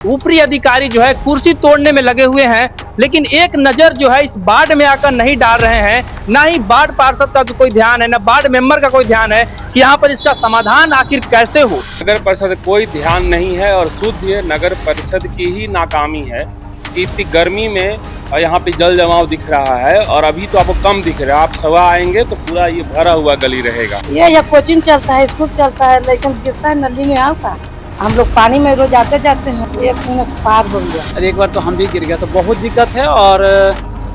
ऊपरी अधिकारी जो है कुर्सी तोड़ने में लगे हुए हैं, लेकिन एक नजर जो है इस वार्ड में आकर नहीं डाल रहे हैं। ना ही वार्ड पार्षद का जो कोई ध्यान है, ना वार्ड मेंबर का कोई ध्यान है कि यहाँ पर इसका समाधान आखिर कैसे हो। नगर परिषद कोई ध्यान नहीं है और शुद्ध ये नगर परिषद की ही नाकामी है कि इतनी गर्मी में यहाँ पे जल जमाव दिख रहा है और अभी तो आपको कम दिख रहा है। आप सुबह आएंगे तो पूरा ये भरा हुआ गली रहेगा। ये कोचिंग चलता है, स्कूल चलता है, लेकिन गिरता है नली में आपका। हम लोग पानी में रोज आते जाते हैं, एक मिनट पार हो गया। अरे एक बार तो हम भी गिर गया, तो बहुत दिक्कत है। और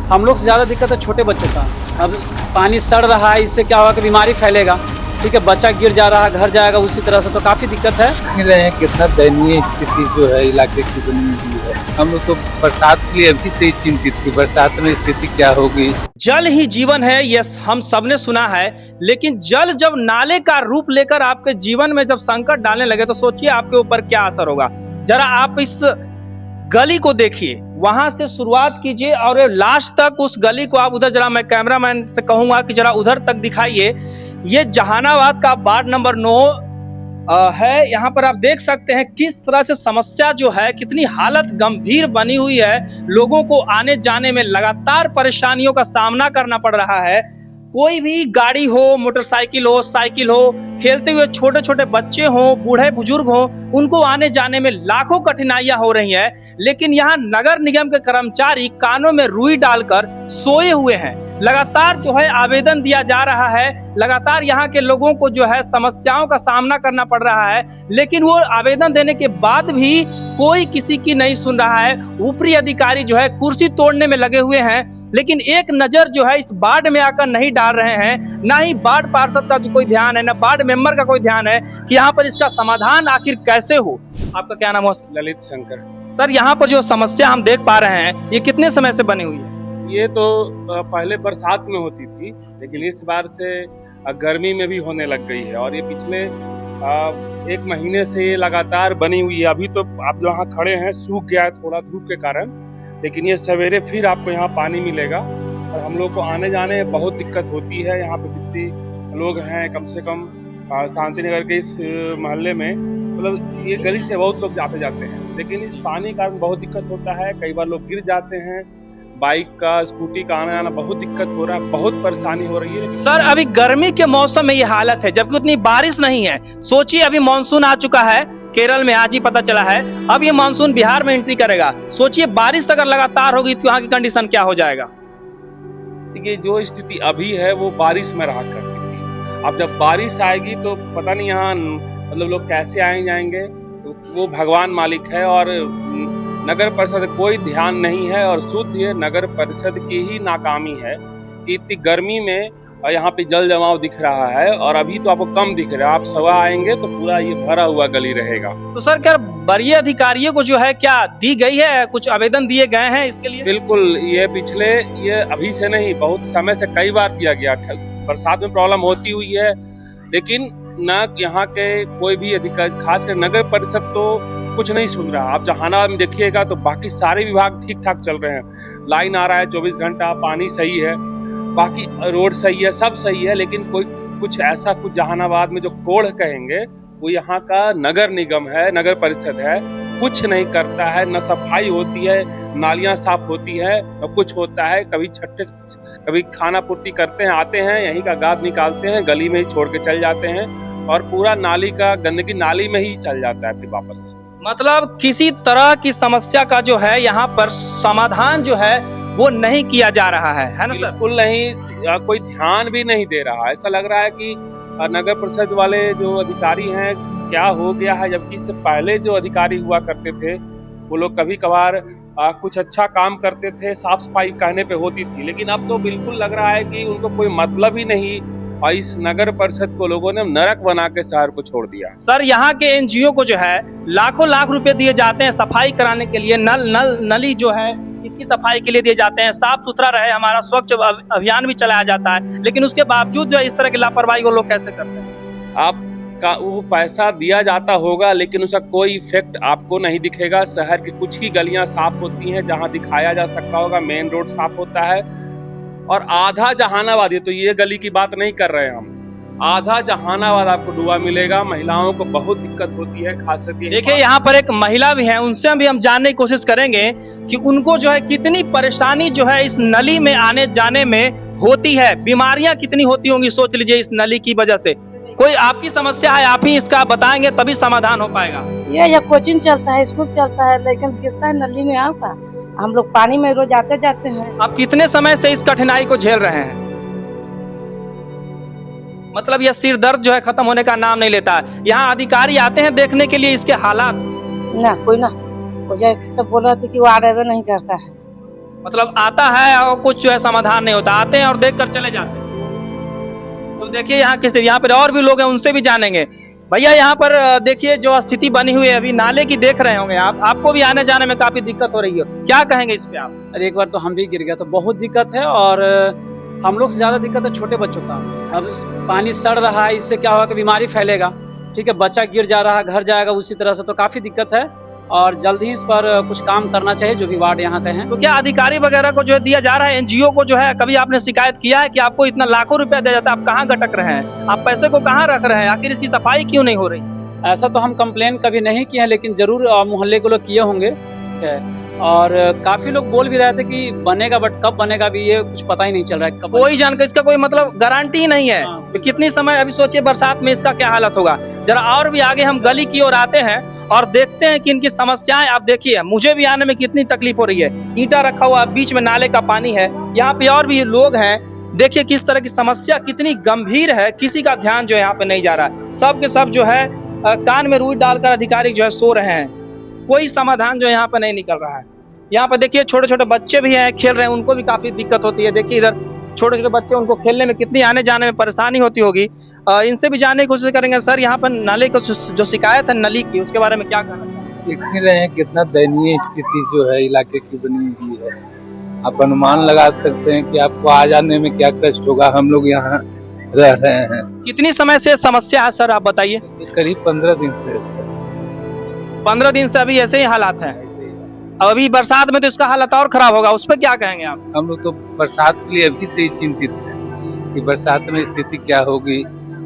हम लोग से ज़्यादा दिक्कत है छोटे बच्चों का। अब पानी सड़ रहा है, इससे क्या होगा कि बीमारी फैलेगा। ठीक है, बच्चा गिर जा रहा है, घर जाएगा उसी तरह से, तो काफ़ी दिक्कत है। मिल रहे हैं कितना दयनीय स्थिति जो है इलाके की बनी हुई है। हम लोग तो बरसात के लिए अभी से ही चिंतित थी, बरसात में स्थिति क्या होगी। जल ही जीवन है, यस हम सबने सुना है, लेकिन जल जब नाले का रूप लेकर आपके जीवन में जब संकट डालने लगे तो सोचिए आपके ऊपर क्या असर होगा। जरा आप इस गली को देखिए, वहां से शुरुआत कीजिए और लास्ट तक उस गली को आप उधर, जरा मैं कैमरामैन से कहूंगा कि जरा उधर तक दिखाइए। ये जहानाबाद का वार्ड नंबर 9 है। यहाँ पर आप देख सकते हैं किस तरह से समस्या जो है, कितनी हालत गंभीर बनी हुई है। लोगों को आने जाने में लगातार परेशानियों का सामना करना पड़ रहा है। कोई भी गाड़ी हो, मोटरसाइकिल हो, साइकिल हो, खेलते हुए छोटे छोटे बच्चे हो, बूढ़े बुजुर्ग हो, उनको आने जाने में लाखों कठिनाइयां हो रही हैं। लेकिन यहाँ नगर निगम के कर्मचारी कानों में रुई डालकर सोए हुए हैं। लगातार जो है आवेदन दिया जा रहा है, लगातार यहाँ के लोगों को जो है समस्याओं का सामना करना पड़ रहा है, लेकिन वो आवेदन देने के बाद भी कोई किसी की नहीं सुन रहा है। ऊपरी अधिकारी जो है कुर्सी तोड़ने में लगे हुए हैं, लेकिन एक नजर जो है इस वार्ड में आकर नहीं डाल रहे हैं। ना ही वार्ड पार्षद का जो कोई ध्यान है, ना वार्ड मेंबर का कोई ध्यान है कि यहाँ पर इसका समाधान आखिर कैसे हो। आपका क्या नाम है? ललित शंकर। सर, यहाँ पर जो समस्या हम देख पा रहे हैं, ये कितने समय से बनी हुई है? ये तो पहले बरसात में होती थी, लेकिन इस बार से गर्मी में भी होने लग गई है और ये पिछले एक महीने से ये लगातार बनी हुई है। अभी तो आप जहाँ खड़े हैं सूख गया है थोड़ा धूप के कारण, लेकिन ये सवेरे फिर आपको यहाँ पानी मिलेगा और हम लोग को आने जाने में बहुत दिक्कत होती है। यहाँ पे जितने लोग हैं, कम से कम शांति नगर के इस मोहल्ले में, मतलब ये गली से बहुत लोग आते जाते हैं, लेकिन इस पानी का बहुत दिक्कत होता है। कई बार लोग गिर जाते हैं, बाइक का, स्कूटी का आना जाना बहुत दिक्कत हो रहा है, बहुत परेशानी हो रही है। सर, अभी गर्मी के मौसम में ये हालत है, जबकि उतनी बारिश नहीं है। सोचिए अभी मानसून आ चुका है, केरल में आज ही पता चला है। अब ये मानसून बिहार में एंट्री करेगा। सोचिए बारिश अगर लगातार होगी तो यहाँ की कंडीशन क्या हो जाएगा। देखिए, जो स्थिति अभी है वो बारिश में रहा करती थी। अब जब बारिश आएगी तो पता नहीं यहाँ मतलब लोग कैसे आए जाएंगे, तो वो भगवान मालिक है। और नगर परिषद कोई ध्यान नहीं है और शुद्ध ये नगर परिषद की ही नाकामी है कि इतनी गर्मी में यहाँ पे जल जमाव दिख रहा है और अभी तो आपको कम दिख रहा है। आप सुबह आएंगे तो पूरा ये भरा हुआ गली रहेगा। तो सर, क्या वरीय अधिकारियों को जो है क्या दी गई है, कुछ आवेदन दिए गए हैं इसके लिए? बिल्कुल, ये अभी से नहीं, बहुत समय से कई बार दिया गया। बरसात में प्रॉब्लम होती हुई है, लेकिन न यहाँ के कोई भी अधिकारी, खासकर नगर परिषद तो कुछ नहीं सुन रहा। आप जहानाबाद में देखिएगा तो बाकी सारे विभाग ठीक ठाक चल रहे हैं। लाइन आ रहा है 24 घंटा, पानी सही है, बाकी रोड सही है, सब सही है, लेकिन कोई कुछ ऐसा कुछ जहानाबाद में जो कोढ़ कहेंगे वो यहाँ का नगर निगम है, नगर परिषद है, कुछ नहीं करता है। न सफाई होती है, नालियां साफ होती है, न कुछ होता है। कभी खाना पूर्ति करते हैं, आते हैं, यहीं का गाद निकालते हैं, गली में ही छोड़ के चल जाते हैं और पूरा नाली का गंदगी नाली में ही चल जाता है फिर वापस। मतलब किसी तरह की समस्या का जो है यहाँ पर समाधान जो है वो नहीं किया जा रहा है ना सर? बिल्कुल नहीं, कोई ध्यान भी नहीं दे रहा। ऐसा लग रहा है कि नगर परिषद वाले जो अधिकारी हैं क्या हो गया है, जबकि इससे पहले जो अधिकारी हुआ करते थे वो लोग कभी कभार कुछ अच्छा काम करते थे, साफ सफाई कहने पे होती थी, लेकिन अब तो बिल्कुल लग रहा है कि उनको कोई मतलब ही नहीं और इस नगर परिषद को लोगों ने नरक बना के शहर को छोड़ दिया। सर, यहाँ के एनजीओ को जो है लाखों लाख रुपए दिए जाते हैं सफाई कराने के लिए, नली जो है इसकी सफाई के लिए दिए जाते हैं, साफ सुथरा रहे, हमारा स्वच्छ अभियान भी चलाया जाता है, लेकिन उसके बावजूद जो इस तरह की लापरवाही वो लोग कैसे करते हैं? आपका वो पैसा दिया जाता होगा, लेकिन उसका कोई इफेक्ट आपको नहीं दिखेगा। शहर की कुछ ही गलियां साफ होती हैं जहां दिखाया जा सकता होगा, मेन रोड साफ होता है और आधा जहानाबाद, ये तो ये गली की बात नहीं कर रहे हैं हम, आधा जहानाबाद आपको डूबा मिलेगा। महिलाओं को बहुत दिक्कत होती है, खास करके देखिए यहाँ पर एक महिला भी है, उनसे भी हम जानने की कोशिश करेंगे कि उनको जो है कितनी परेशानी जो है इस नली में आने जाने में होती है, बीमारियां कितनी होती होंगी सोच लीजिए इस नली की वजह से। कोई आपकी समस्या है, आप ही इसका बताएंगे तभी समाधान हो पाएगा। ये कोचिंग चलता है, स्कूल चलता है, लेकिन गिरता है नली में आपका। हम लोग पानी में रोज आते जाते हैं। आप कितने समय से इस कठिनाई को झेल रहे हैं? मतलब यह सिर दर्द जो है खत्म होने का नाम नहीं लेता। यहाँ अधिकारी आते हैं देखने के लिए इसके हालात? ना कोई ना, वो जो सब बोल रहे थे कि वो आर्डर नहीं करता है। मतलब आता है और कुछ जो है समाधान नहीं होता, आते हैं और देख कर चले जाते हैं। तो देखिए यहाँ किस, यहाँ पर और भी लोग हैं, उनसे भी जानेंगे। भैया यहाँ पर देखिए जो स्थिति बनी हुई है, अभी नाले की देख रहे होंगे आप, आपको भी आने जाने में काफी दिक्कत हो रही है, क्या कहेंगे इस पे आप? अरे एक बार तो हम भी गिर गया, तो बहुत दिक्कत है। और हम लोग से ज़्यादा दिक्कत है छोटे बच्चों का। अब पानी सड़ रहा है, इससे क्या होगा कि बीमारी फैलेगा। ठीक है, बच्चा गिर जा रहा है, घर जाएगा उसी तरह से, तो काफ़ी दिक्कत है। और जल्द ही इस पर कुछ काम करना चाहिए, जो भी वार्ड यहाँ के हैं। तो क्या अधिकारी वगैरह को जो है दिया जा रहा है, एनजीओ को जो है, कभी आपने शिकायत किया है कि आपको इतना लाखों रुपया दिया जाता है, आप कहाँ गटक रहे हैं, आप पैसे को कहाँ रख रहे हैं, आखिर इसकी सफाई क्यों नहीं हो रही? ऐसा तो हम कंप्लेन कभी नहीं किए हैं, लेकिन जरूर मोहल्ले के लोग किए होंगे। ठीक है, और काफी लोग बोल भी रहे थे कि बनेगा, बट कब बनेगा भी ये कुछ पता ही नहीं चल रहा है। कब कोई जानकारी, इसका कोई मतलब गारंटी ही नहीं है। हाँ। तो कितनी समय, अभी सोचिए बरसात में इसका क्या हालत होगा। जरा और भी आगे हम गली की ओर आते हैं और देखते हैं कि इनकी समस्याएं। आप देखिए मुझे भी आने में कितनी तकलीफ हो रही है, ईंटा रखा हुआ, बीच में नाले का पानी है, यहाँ पे और भी लोग हैं। देखिए किस तरह की समस्या कितनी गंभीर है, किसी का ध्यान जो है यहाँ पे नहीं जा रहा। सब के सब जो है कान में रुई डालकर अधिकारी जो है सो रहे हैं, कोई समाधान जो यहाँ पे नहीं निकल रहा है। यहाँ पे देखिए छोटे छोटे बच्चे भी हैं, खेल रहे हैं, उनको भी काफी दिक्कत होती है। देखिए इधर छोटे छोटे बच्चे, उनको खेलने में कितनी आने जाने में परेशानी होती होगी। इनसे भी जानने की कोशिश करेंगे। सर यहाँ पर नाले को जो शिकायत है नली की, उसके बारे में क्या कहना चाहेंगे? देख ही रहे हैं कितना दयनीय स्थिति जो है इलाके की बनी हुई है। आप अनुमान लगा सकते हैं कि आपको आ जाने में क्या कष्ट होगा। हम लोग यहाँ रह रहे हैं। कितनी समय से समस्या है सर, आप बताइए? करीब 15 दिन से है सर। 15 दिन से अभी ऐसे ही हालात हैं। अब अभी बरसात में तो इसका हालत और खराब होगा, उस पर क्या कहेंगे आप? हम लोग तो बरसात के लिए अभी से ही चिंतित हैं कि बरसात में स्थिति क्या होगी।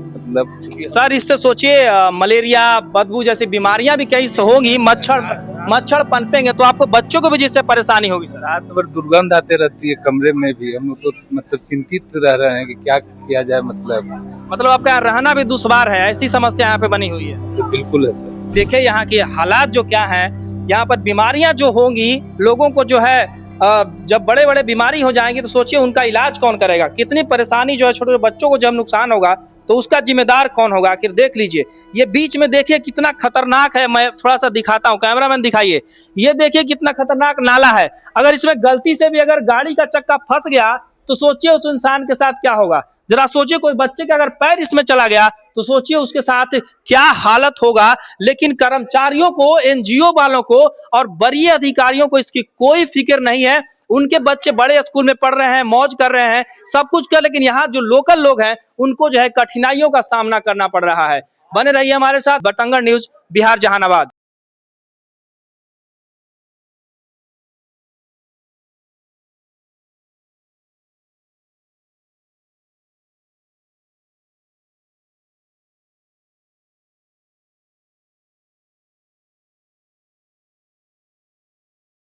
मतलब सर इससे सोचिए मलेरिया, बदबू जैसी बीमारियां भी कई होंगी, मच्छर पनपेंगे तो आपको बच्चों को भी जिससे परेशानी होगी। सर रात भर दुर्गंध आते रहती है कमरे में भी। हम लोग तो मतलब चिंतित रह रहे हैं कि क्या किया जाए। मतलब आपका यहाँ रहना भी दुश्वार है, ऐसी समस्या यहाँ पे बनी हुई है। तो बिल्कुल है सर। देखिए यहाँ के हालात जो क्या है, यहाँ पर बीमारियां जो होंगी, लोगों को जो है जब बड़े बड़े बीमारी हो जाएंगी तो सोचिए उनका इलाज कौन करेगा। कितनी परेशानी जो है, छोटे बच्चों को जब नुकसान होगा तो उसका जिम्मेदार कौन होगा। आखिर देख लीजिए ये बीच में, देखिए कितना खतरनाक है। मैं थोड़ा सा दिखाता हूँ, कैमरामैन दिखाइए। ये देखिए कितना खतरनाक नाला है। अगर इसमें गलती से भी अगर गाड़ी का चक्का फंस गया तो सोचिए उस इंसान के साथ क्या होगा। जरा सोचिए कोई बच्चे का अगर पैर इसमें चला गया तो सोचिए उसके साथ क्या हालत होगा। लेकिन कर्मचारियों को, एनजीओ वालों को और वरीय अधिकारियों को इसकी कोई फिक्र नहीं है। उनके बच्चे बड़े स्कूल में पढ़ रहे हैं, मौज कर रहे हैं, सब कुछ कर, लेकिन यहाँ जो लोकल लोग हैं उनको जो है कठिनाइयों का सामना करना पड़ रहा है। बने रहिए हमारे साथ। बटंगर न्यूज, बिहार, जहानाबाद।